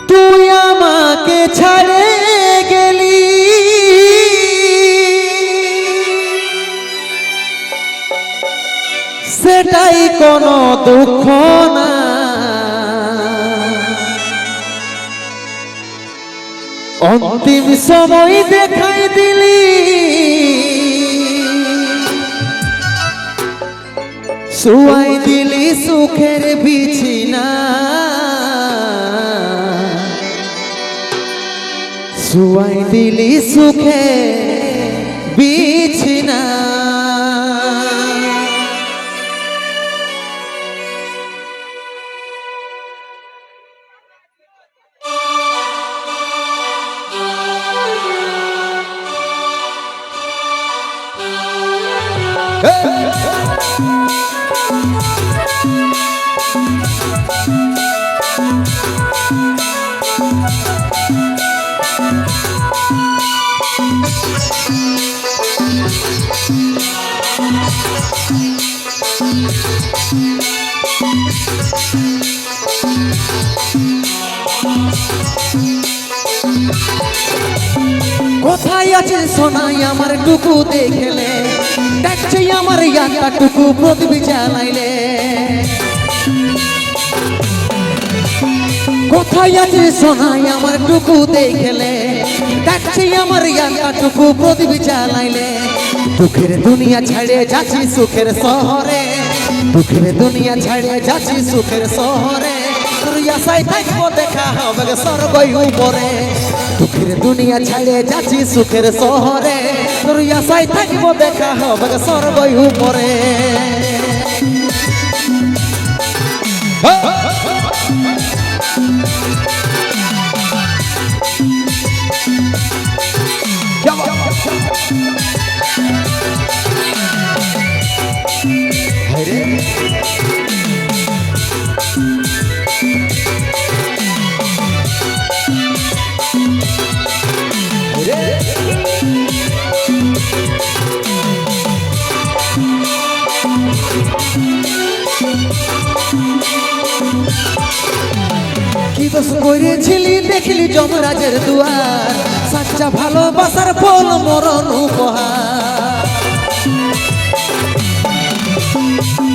তুই আমাকে ছাড়ে গেলি, সেটাই কোনো দুঃখ না। অন্তিম সময় দেখাই দিলি, শুয়াই দিলি সুখের বিছিনা, শুয়াই দিলি সুখের বিছিনা। কোথায় আছে সোনাই আমার টুকু দেখলে, ডাকছে আমার ইয়াটা টুকু প্রদীপ জ্বালাইলে। কোথায় আছে সোনাই আমার টুকু দেখলে, ডাকছে আমার ইয়াটা টুকু প্রদীপ জ্বালাইলে। দুঃখের দুনিয়া ছেড়ে যাচ্ছি সুখের শহরে, দুঃখের দুনিয়া ছেড়ে যাচ্ছি সুখের শহরে। তোর আশায় থাকবো দেখা হবে স্বর্গই উপরে, দুঃখের দুনিয়া ছেড়ে যাচ্ছি সুখের শহরে। তোর আশায় থাকবো দেখা হবে স্বর্গই উপরে। কি দোষ করেছিলি দেখলি যমরাজের দুয়ার, সাচ্চা ভালোবাসার ফল মরণ উপহার।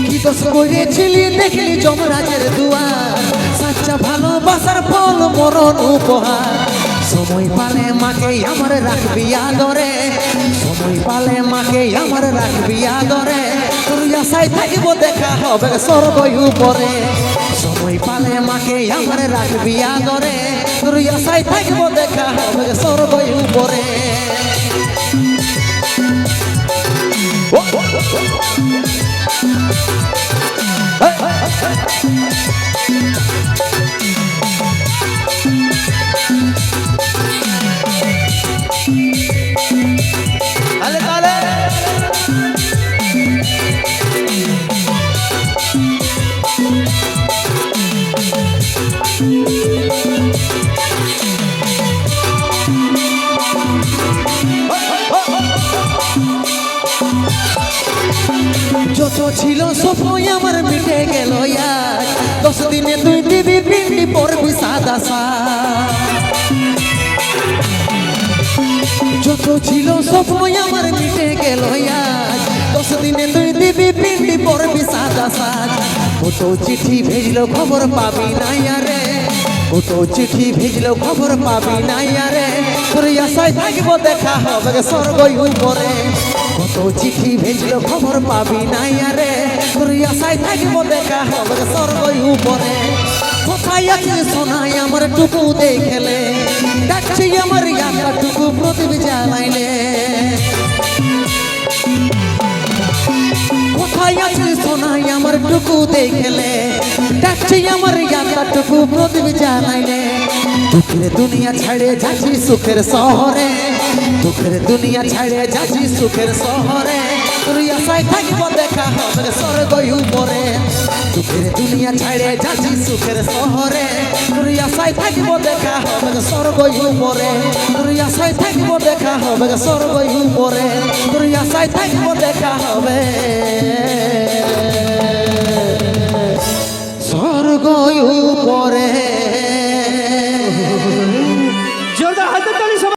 কি দোষ করেছিলি দেখলি যমরাজের দুয়ার, সাচ্চা ভালোবাসার ফল মরণ উপহার। সময় পালে মাকে আমার রাখবি আদরে, সময় পালে মাকে আমার রাখবি আদরে। তোর আশায় থাকবো দেখা হবে স্বর্গই উপরে, সময় পালে মাকে আমার রাখবি আদরে। তোর আশায় থাকবো দেখা হবে স্বর্গই উপরে। যত ছিল স্বপ্ন আমার মিটে গেল আজ, 10 দিনে তুই দিবি পিন্ডি পরবি সাদা শাক। যত ছিল স্বপ্ন আমার মিটে গেল আজ, 10 দিনে তুই দিবি পিন্ডি পরবি সাদা শাক। কত চিঠি ভেজলো খবর পাবি না আরে, কত চিঠি ভেজলো খবর পাবি না আরে। তোর আশায় থাকবো দেখা হবে স্বর্গই উপরে, কত চিঠি ভেজলো খবর পাবি না আরে। তোর আশায় থাকবো দেখা হবে স্বর্গই উপরে। কোথায় আছে সোনাই আমার টুকু দেখলে, ডাকছে আমার ইয়াটা টুকু প্রদীপ জ্বালাইলে। কোথায় আছে সোনাই আমার টুকু দেখলে, ডাকছে আমার ইয়াটা টুকু প্রদীপ জ্বালাইলে। দুঃখের দুনিয়া ছেড়ে যাচ্ছি সুখের শহরে, দুঃখের দুনিয়া ছেড়ে যাচ্ছি সুখের শহরে। তোর আশায় থাকবো দেখা হবে স্বর্গই উপরে, দুঃখের দুনিয়া ছেড়ে যাচ্ছি সুখের শহরে। তোর আশায় থাকবো দেখা হবে স্বর্গই উপরে, তোর আশায় থাকবো দেখা হবে স্বর্গই উপরে। তোর আশায় থাকবো দেখা হবে স্বর্গই উপরে।